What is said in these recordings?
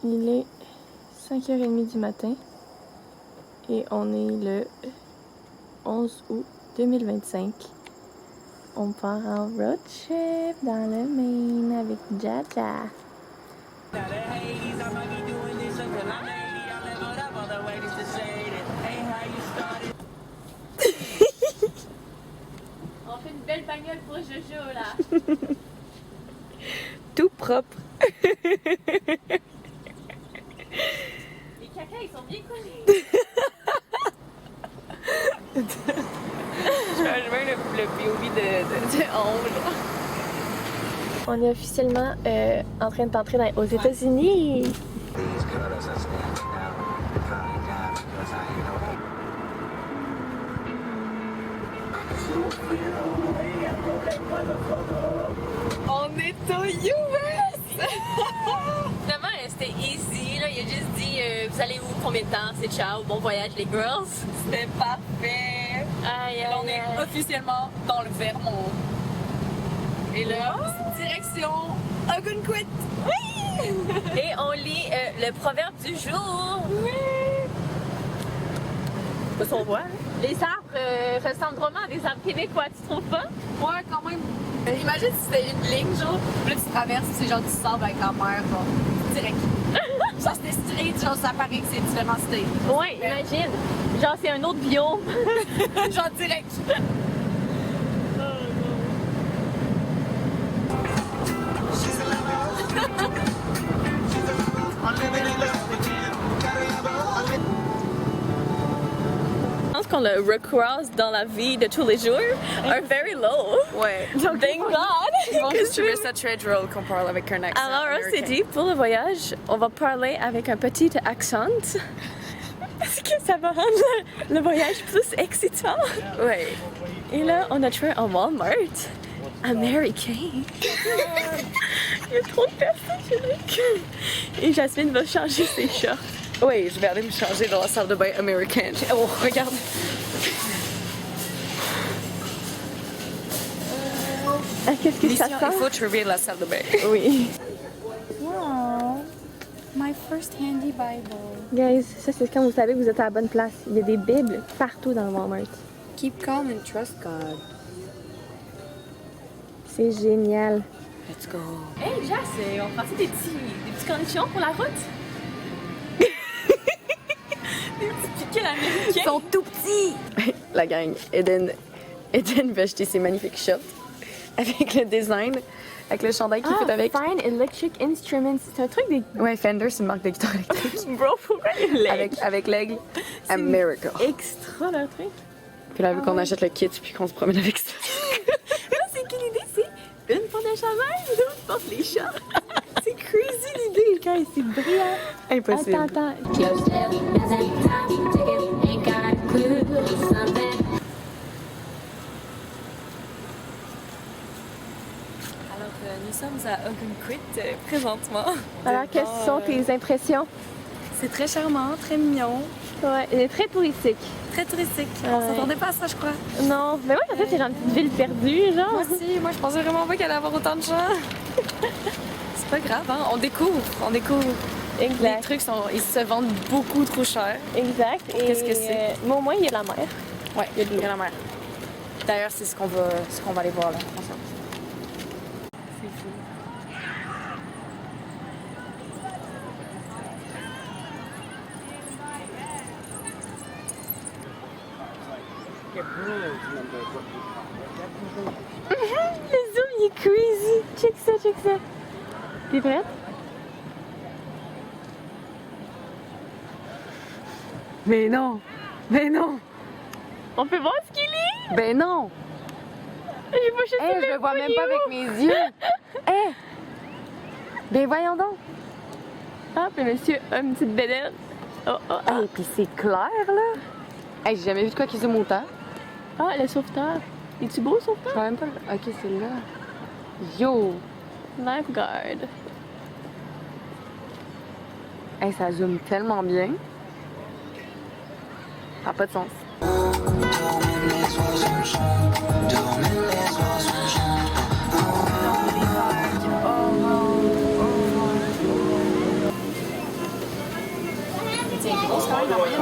Il est 5h30 du matin et on est le 11 août 2025. On part en road trip dans le Maine avec Jaja. On fait une belle bagnole pour Jojo là. Tout propre. Les cacas ils sont bien collés. Je veux le POV de Ongle. On est officiellement en train d'entrer aux États-Unis. On est au US! Finalement, c'était easy. Là. Il a juste dit vous allez où, combien de temps, c'est ciao, bon voyage les girls. C'était parfait! Aïe, on est officiellement dans le Vermont. Et là, direction Ogunquit! Oui! Et on lit le proverbe du jour. Oui! C'est pas son voix. Les arbres ressemblent vraiment à des arbres québécois, tu trouves pas? Ouais, quand même. Imagine si c'était une ligne, genre, là tu traverses, c'est genre du sable avec la mer, genre, direct. Genre c'était straight, genre ça paraît que c'est différent state. Ouais, imagine. Genre c'est un autre biome. Genre direct. Je pense qu'on le recross dans la vie de tous les jours are very low. Ouais. Donc, thank God! Ils vont juste trouver ça très drôle qu'on parle avec un accent. Alors, on s'est dit, pour le voyage, on va parler avec un petit accent. Parce que ça va rendre le voyage plus excitant. Ouais. Et là, on a trouvé un Walmart américain. Il y a trop de personnes chez nous. Et Jasmine va changer ses shorts. Oui, je vais aller me changer dans la salle de bain américaine. Oh, regarde! Ah, qu'est-ce que ça Mission, sent? il faut trouver la salle de bain. Oui. Wow, my first handy Bible. Guys, ça c'est quand vous savez que vous êtes à la bonne place. Il y a des bibles partout dans le Walmart. Keep calm and trust God. C'est génial. Let's go! Hey Jas, on pensait des petits cornichons pour la route? Des petits piquets américains. Ils sont tout petits! La gang, Eden veut acheter ses magnifiques shorts avec le design, avec le chandail qu'il fait avec. Fine Electric Instruments. C'est un truc des... Ouais, Fender, c'est une marque de guitare électrique. Bro, pourquoi l'aigle? Avec l'aigle, America. Extra leur truc. Puis là, vu qu'on achète le kit puis qu'on se promène avec ça. Là, c'est quelle idée? C'est une porte de chandail, l'autre porte les shorts. C'est crazy l'idée, guys. C'est brillant. Impossible. Attends. Alors, nous sommes à Ogunquit présentement. Alors, quelles sont tes impressions? C'est très charmant, très mignon, Ouais, il est très touristique. très touristique. Ouais. On s'attendait pas à ça, je crois. Non, mais moi, en fait, c'est dans une petite ville perdue, genre. Moi aussi, moi je pensais vraiment pas qu'il allait y avoir autant de gens. C'est pas grave, hein? On découvre. Les Exact. trucs ils se vendent beaucoup trop cher. Exact. Qu'est-ce que c'est? Mais au moins, il y a la mer. Ouais, il y a la mer. D'ailleurs, c'est ce qu'on va aller voir là, ensemble. C'est fou. Le zoom, il est crazy. Check ça. T'es prête? Mais non! On peut voir ce qu'il est? Ben non! Je le vois même pas avec mes yeux! Hé! Ben voyons donc! Ah, puis monsieur a une petite bédaine. Hey, puis c'est clair là! Hey, j'ai jamais vu de quoi qui zoome autant. Ah, le sauveteur. Es-tu beau, Je sauveteur? vois même pas. Ok, c'est là. Yo! Lifeguard. Hey, ça zoome tellement bien. Ça n'a pas de sens. c'est grosse quand même en moyenne.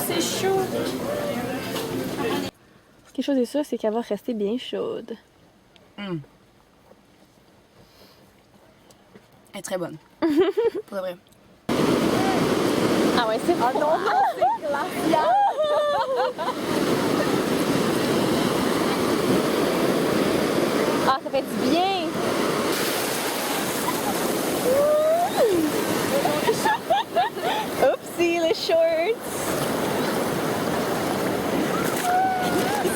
C'est chaud. Quelque chose est sûr, c'est qu'elle va rester bien chaude. Elle est très bonne. Pour de vrai. Ah ouais, c'est froid. Ah non, non, c'est glacial! Ah, ça fait du bien. Oopsie, les shorts.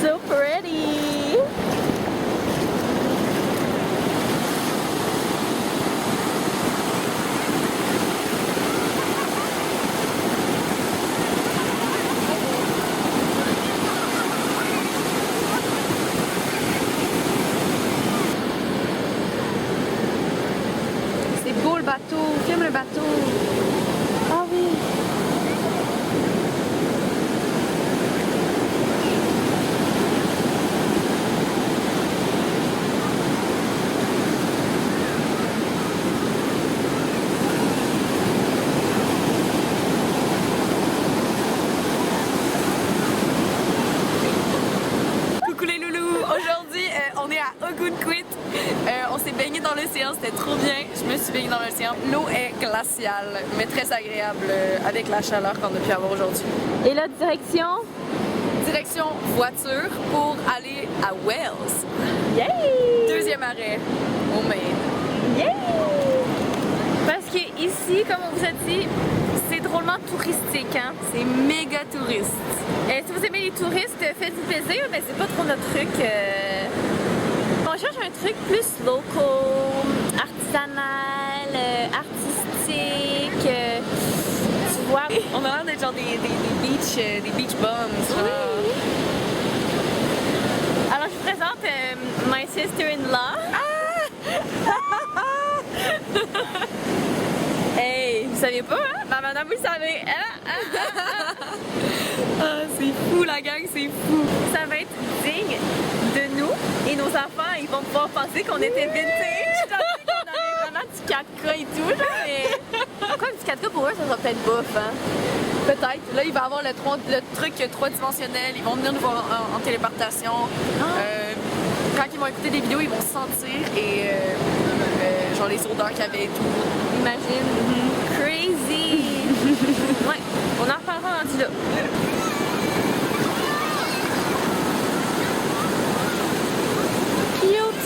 So pretty. C'est beau le bateau, filme le bateau. Ah oui. Coucou les loulous! Aujourd'hui, on est à Ogunquit. On s'est baigné dans l'océan, c'était trop bien. Je me suis baignée dans l'océan. L'eau est glaciale, mais très agréable avec la chaleur qu'on a pu avoir aujourd'hui. Et là, direction. Direction voiture pour aller à Wales. Yay! Deuxième arrêt au Maine. Yay! Parce que ici, comme on vous a dit, c'est drôlement touristique, hein? C'est méga touriste. Si vous aimez les touristes, faites-vous plaisir, mais c'est pas trop notre truc. On cherche un truc plus local, artisanal, artistique. Tu vois? On a l'air d'être genre des beach bums. Oui. Alors, je vous présente my sister-in-law. Hey, vous saviez pas, hein? Ma madame, vous le savez. Ah, c'est fou la gang, c'est fou. Ça va être digne de nous et nos enfants, ils vont pouvoir penser qu'on était vintage. On avait vraiment du 4K et tout, genre, mais... Quoi que du 4K pour eux, ça sera peut-être bof, hein? Peut-être. Là, il va y avoir le truc 3-dimensionnel. Ils vont venir nous voir en téléportation. Quand ils vont écouter des vidéos, ils vont se sentir et genre les odeurs qu'il y avait et tout. Imagine. Crazy! Ouais, on en reparlera rendu là. Cute!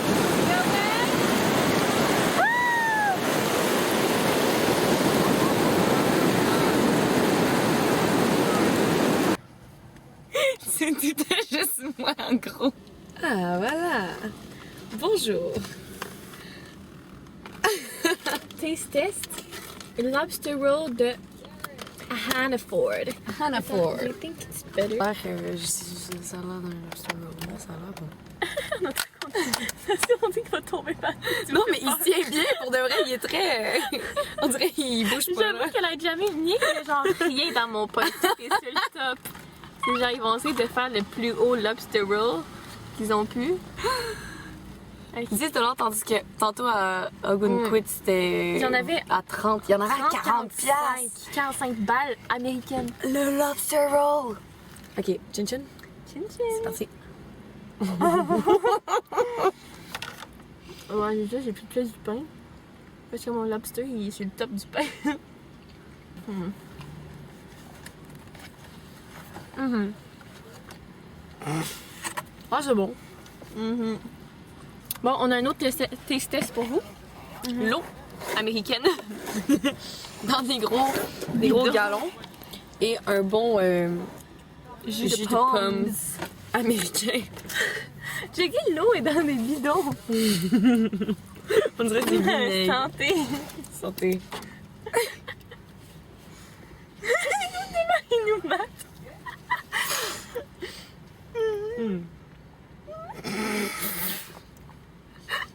C'était juste moi en gros. Ah voilà. Bonjour. Taste test. Lobster roll de Hannaford. Hannaford. I think it's better. Ça a l'air d'un lobster roll. Ça a l'air bon. On dit qu'il va tomber par Non, mais il se tient bien. Pour de vrai, il est très... On dirait qu'il bouge pas. Là. J'avoue qu'elle a jamais mis genre rien dans mon pot. Tout est sur le top. C'est genre, ils vont essayer de faire le plus haut lobster roll qu'ils ont pu. Ils disent de l'autre, tandis que tantôt à Ogunquit, c'était Il y en avait à 30. Il y en avait à 40 piastres. 45 balles américaines. Le lobster roll. Ok, chin chin. Chin C'est chin. parti. Ouais, déjà, j'ai plus de place du pain. Parce que mon lobster, il est sur le top du pain. Ah, c'est bon. Bon, on a un autre taste test pour vous. L'eau américaine dans des gros galons et un bon jus de pommes américain. J'ai dit l'eau est dans des bidons. On dirait que c'est vinaigre. Santé. Santé. Il nous mate.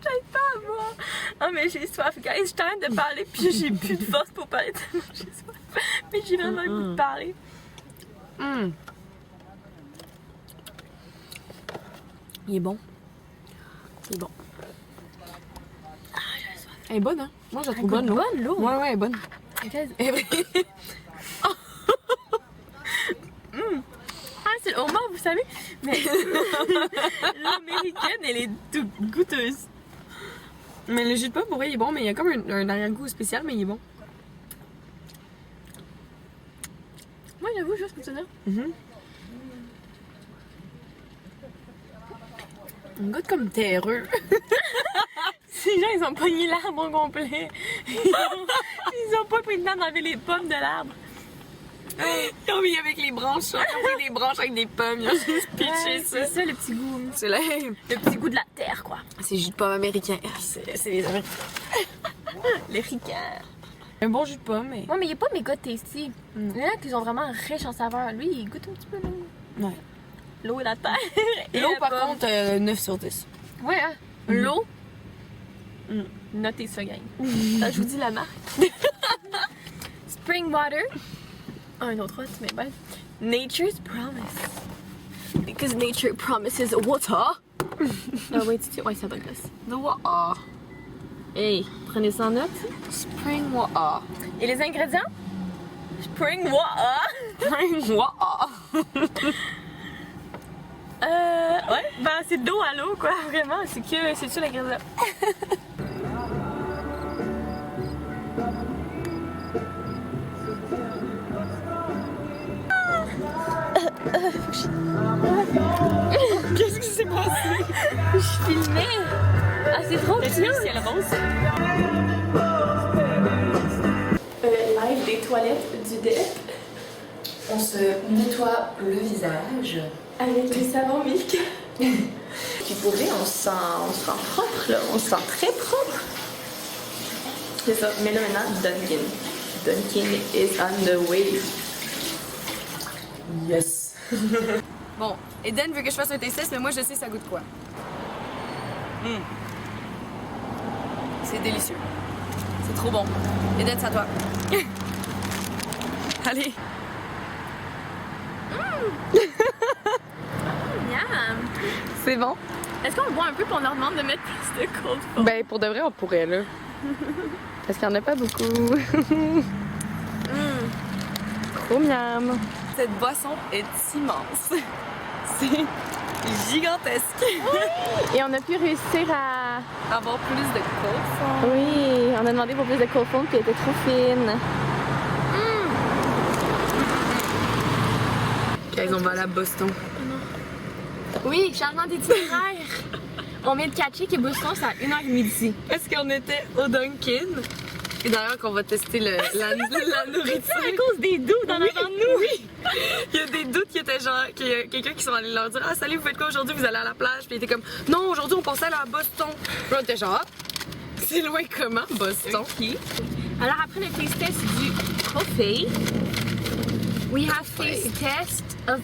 J'arrive pas à boire. Oh, mais j'ai soif, guys. Je t'arrête de parler, puis j'ai plus de force pour parler tellement j'ai soif. Mais j'ai vraiment le goût de parler. Il est bon. C'est bon. Elle est bonne, hein? Moi, je la trouve bonne, l'eau. Bonne l'eau. Ouais, elle est bonne. Elle est Ah, c'est le homard, vous savez? Mais l'américaine, elle est toute goûteuse. Mais le jus de pomme, pour vrai, il est bon, mais il y a comme un arrière-goût spécial, mais il est bon. Moi, j'avoue, juste pour te dire. Il goûte comme terreux. Ces gens, ils ont pogné l'arbre au complet. Ils ont pas pris le temps d'enlever les pommes de l'arbre. Ils ont mis avec les branches, ils ont pris des branches avec des pommes, ils ont juste pitché ça. C'est ça le petit goût. C'est là. Le petit goût de la terre, quoi. C'est jus de pomme américain. C'est les Américains. Les ricains. Un bon jus de pomme, mais. Ouais, mais il est pas méga tasty. Il y en a qui sont vraiment riches en saveur. Lui, il goûte un petit peu l'eau. Ouais. L'eau et la terre. Et L'eau, la par pomme. contre, 9 sur 10. Ouais, hein. L'eau. Notez ça, gang. Ça, je vous dis la marque. Spring water. Ah, un autre, tu mets bien. Nature's promise. Because nature promises water. Ah, ouais, ouais, ça donne place. The water. Hey, prenez ça en note. Spring water. Et les ingrédients? Spring water. Spring water. Ouais, ben c'est de l'eau à l'eau, quoi, vraiment. C'est ça l'ingrédient. Qu'est-ce qui s'est passé? Je filmais. Ah, c'est trop cute. Si elle avance. Live des toilettes du DEP On se nettoie le visage. avec les savons Milk. Puis pour vrai, on se sent propre, là. On se sent très propre. C'est ça. Mais là maintenant, Dunkin. Dunkin is on the way. Yes. Bon, Eden veut que je fasse un test, mais moi je sais ça goûte quoi. C'est délicieux. C'est trop bon. Eden, c'est à toi. Allez. Miam. C'est bon? Est-ce qu'on boit un peu et on leur demande de mettre plus de cold foam? Ben, pour de vrai, on pourrait, là. Parce qu'il n'y en a pas beaucoup. Trop miam. Cette boisson est immense. C'est gigantesque. Et on a pu réussir à... Avoir plus de cold. Oui, on a demandé pour plus de cold foam puis elle était trop fine. Guys, on va aller à Boston. Oui, changement d'itinéraire. On vient de catcher que Boston, c'est à 1h30. Parce qu'on était au Dunkin'. Et d'ailleurs, qu'on va tester la nourriture. À cause des doutes en avant de nous. Oui! Il y a des doutes qui étaient genre, qu'il y a quelqu'un qui sont allés leur dire: ah, salut, vous faites quoi aujourd'hui? Vous allez à la plage? Puis il était comme: non, aujourd'hui, on pensait aller à Boston. Puis on était genre: ah, c'est loin comment, Boston? Okay. Alors après le taste test du coffee, we have taste test of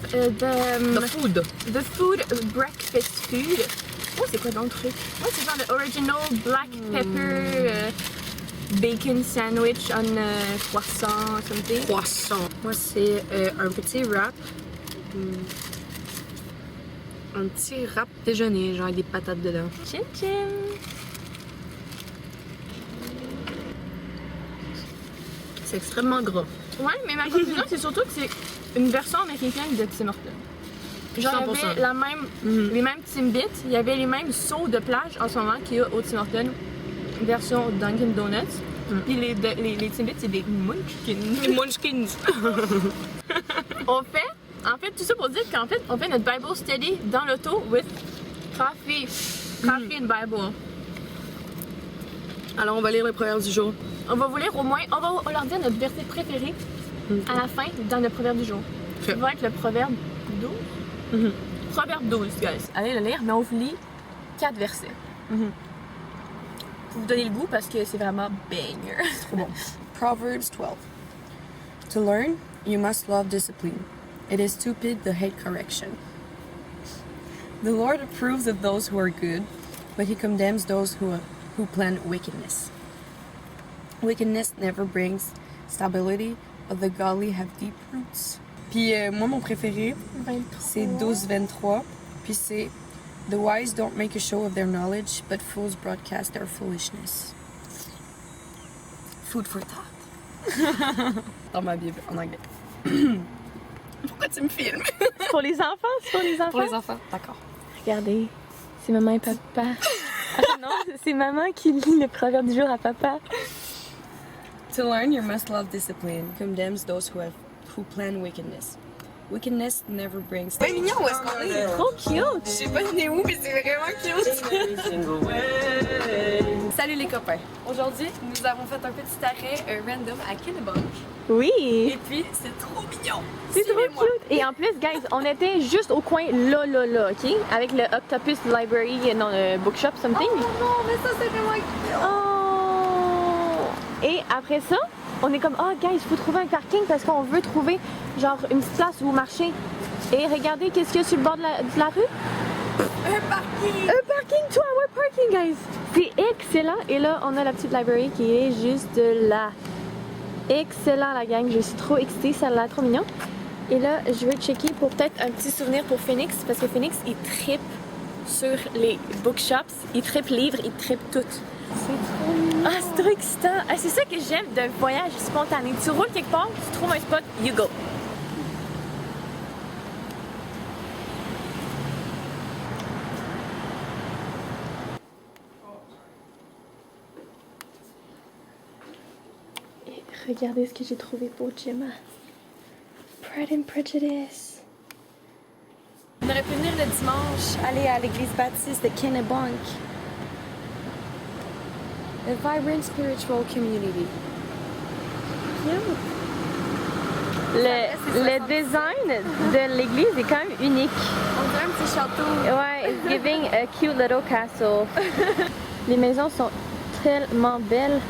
the food breakfast food. Oh, c'est quoi donc le truc? Oh, c'est genre le original black pepper bacon sandwich on croissant, something. Poisson. Moi, c'est un petit wrap. Un petit wrap déjeuner, genre avec des patates dedans. Chin chin. C'est extrêmement gras. Ouais, mais ma conclusion, c'est surtout que c'est une version américaine de Tim Hortons. Genre, il y 100%. avait la même, les mêmes Timbits, il y avait les mêmes sauts de plage en ce moment qu'il y a au Tim Hortons, version Dunkin' Donuts. Puis les Timbits, c'est des Munchkins. Les Munchkins. En fait, tout ça pour dire qu'en fait, on fait notre Bible study dans l'auto with coffee. Coffee and Bible. Alors, on va lire le proverbe du jour. On va vous lire au moins, on va leur dire notre verset préféré à la fin dans le proverbe du jour. Ça va être le proverbe 12. Proverbe 12, guys. Allez le lire, mais on vous lit 4 versets. Pour vous donner le goût parce que c'est vraiment banger. C'est trop bon. Proverbs 12. To learn, you must love discipline. It is stupid to hate correction. The Lord approves of those who are good, but he condemns those who plan wickedness. Wickedness never brings stability, but the godly have deep roots. Puis moi, mon préféré, c'est 12-23. Puis c'est The wise don't make a show of their knowledge, but fools broadcast their foolishness. Food for thought. Dans ma Bible, en anglais. Pourquoi tu me filmes? C'est pour les enfants, c'est pour les enfants. Pour les enfants, d'accord. Regardez, c'est maman et papa. Ah non, c'est maman qui lit le proverbe du jour à papa. To learn, you must love discipline. Condemns those who plan wickedness. Wickedness never brings. C'est mignon où est-ce qu'on est? Trop cute! Je sais pas on est où, mais c'est vraiment cute. Salut les copains! Aujourd'hui, nous avons fait un petit arrêt random à Kennebunk. Oui! Et puis, c'est trop mignon! C'est trop Suivez-moi. cute! Et en plus, guys, on était juste au coin là, ok? Avec le Octopus Library, non, le Bookshop, something. Oh non, mais ça c'est vraiment cute! Oh! Et après ça, on est comme, oh, guys, il faut trouver un parking parce qu'on veut trouver, genre, une petite place où marcher. Et regardez, qu'est-ce qu'il y a sur le bord de la rue? Un parking! Un parking, toi, un parking, guys! C'est excellent. Et là, on a la petite library qui est juste là. Excellent, la gang. Je suis trop excitée. Ça a l'air trop mignon. Et là, je veux checker pour peut-être un petit souvenir pour Phoenix. Parce que Phoenix, il trippe sur les bookshops. Il trippe livres. Il trippe tout. C'est trop mignon. Ah, c'est trop excitant. Ah, c'est ça que j'aime d'un voyage spontané. Tu roules quelque part, tu trouves un spot, you go. Et regardez ce que j'ai trouvé pour Gemma. Pride and Prejudice. On aurait pu venir le dimanche, aller à l'église baptiste de Kennebunk. A vibrant spiritual community. Le design de l'église est quand même unique. On dirait un petit château. Ouais, it's giving a cute little castle. Les maisons sont tellement belles.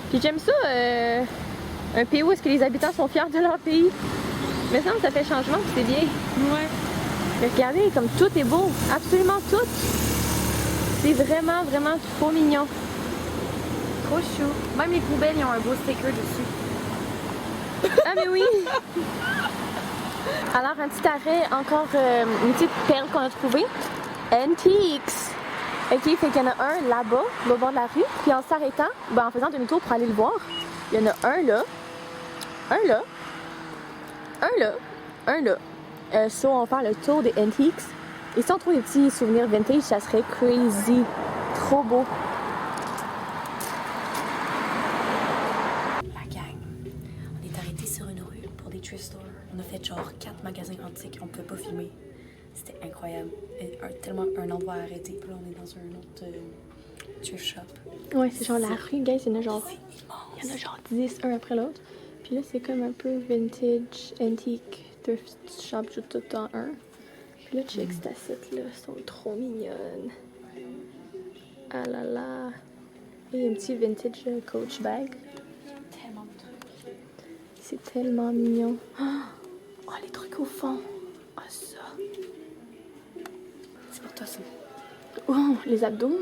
Puis j'aime ça, un pays où est-ce que les habitants sont fiers de leur pays. Mais ça, ça fait changement, puis c'est bien. Ouais. Mais regardez, comme tout est beau, absolument tout. C'est vraiment, vraiment trop mignon. Trop chou. Même les poubelles, ils ont un beau sticker dessus. Ah mais oui! Alors un petit arrêt, encore une petite perle qu'on a trouvée. Antiques! Ok, fait qu'il y en a un là-bas, au bord de la rue. Puis en s'arrêtant, en faisant demi-tour pour aller le voir, il y en a un là, un là, un là, un là. So on va faire le tour des Antiques. Et si on trouve des petits souvenirs vintage, ça serait crazy. Trop beau. La gang, on est arrêté sur une rue pour des thrift stores. On a fait genre 4 magasins antiques, on pouvait pas filmer. C'était incroyable. Tellement un endroit arrêté. Puis là, on est dans un autre thrift shop. Ouais, c'est genre la rue, guys, il y en a genre 10, un après l'autre. Puis là, c'est comme un peu vintage, antique, thrift shop, tout en un. Puis là, check cette assiette-là, elles sont trop mignonnes. Ah là là. Et il y a un petit vintage Coach bag. Tellement de trucs. C'est tellement mignon. Oh, les trucs au fond. Ah, ça. C'est pour toi, ça. Oh, les abdos.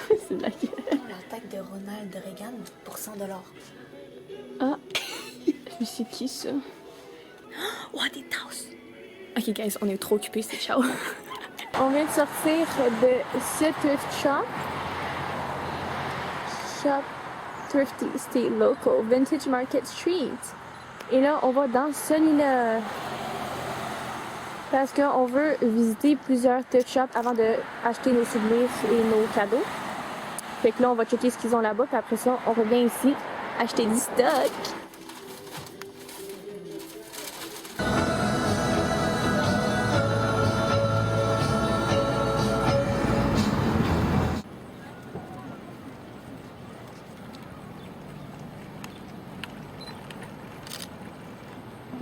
C'est de la gueule. La tête de Ronald Reagan pour 100 $. Ah. Mais c'est qui ça? Oh, des tasses. Ok, guys, on est trop occupés, c'est ciao. On vient de sortir de ce thrift shop. Shop Thrifty Stay Local, Vintage Market Street. Et là, on va dans celui-là. Parce qu'on veut visiter plusieurs thrift shops avant d'acheter nos souvenirs et nos cadeaux. Fait que là, on va checker ce qu'ils ont là-bas. Puis après ça, on revient ici acheter du stock.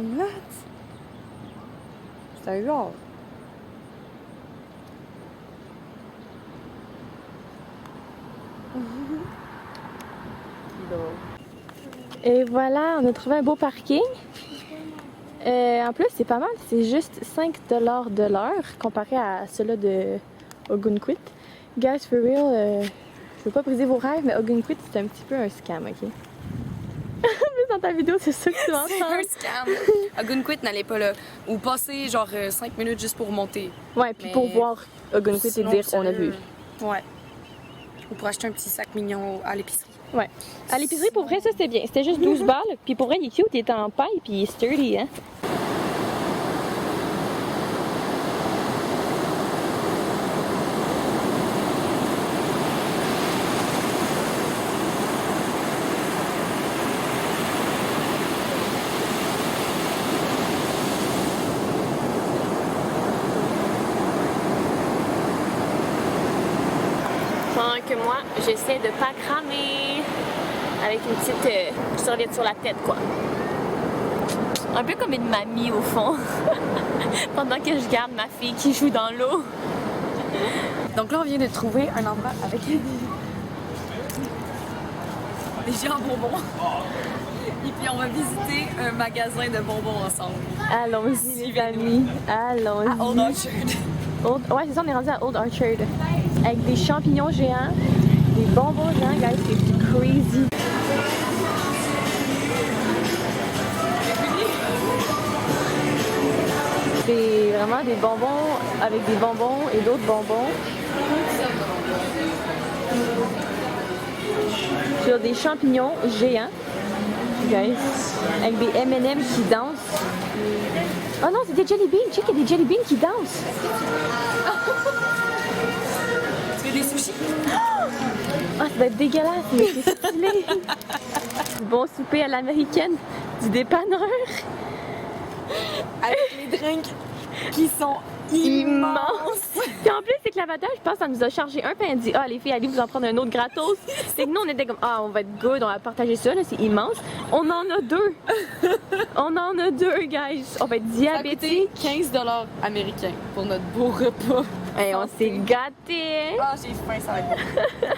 What? C'est genre. Et voilà, on a trouvé un beau parking. En plus, c'est pas mal. C'est juste 5 $ de l'heure comparé à ceux-là de Ogunquit. Guys, for real, je veux pas briser vos rêves, mais Ogunquit, c'est un petit peu un scam, ok? Dans ta vidéo, c'est ça que tu C'est entends. un scam. Ogunquit, n'allez pas là. Ou passer genre 5 minutes juste pour monter. Ouais, puis Mais pour voir Ogunquit et Sinon, dire on a sérieux, vu. Ouais. Ou pour acheter un petit sac mignon à l'épicerie. Ouais. À l'épicerie, pour vrai, ça c'était bien. C'était juste 12 balles. Puis pour vrai, il est cute, il est en paille, puis il est sturdy, hein. Pendant que moi, j'essaie de pas cramer avec une petite serviette sur la tête, quoi. Un peu comme une mamie, au fond. Pendant que je garde ma fille qui joue dans l'eau. Donc là, on vient de trouver un endroit avec des géants bonbons. Et puis, on va visiter un magasin de bonbons ensemble. Allons-y, les amis. Allons-y. À Old Orchard. Ouais, c'est ça, on est rendu à Old Orchard. Avec des champignons géants, des bonbons géants, guys, c'est crazy. C'est vraiment des bonbons avec des bonbons et d'autres bonbons. Sur des champignons géants, guys, avec des M&M qui dansent. Oh non, c'est des jelly beans. Check, il y a des jelly beans qui dansent. Tu veux des sushis? Ah, ça va être dégueulasse, mais c'est stylé. Bon souper à l'américaine du dépanneur. Avec les drinks qui sont immenses. Puis en plus, c'est que l'avatar, je pense, ça nous a chargé un, puis elle dit, ah, les filles, allez vous en prendre un autre gratos. C'est que nous, on était comme, ah, on va être good, on va partager ça, là, c'est immense. On en a deux. On en a deux, guys. On va être Ça a coûté diabétiques. 15 $ américains pour notre beau repas. Et on s'est gâtés. Ah, j'ai faim, ça va être bon.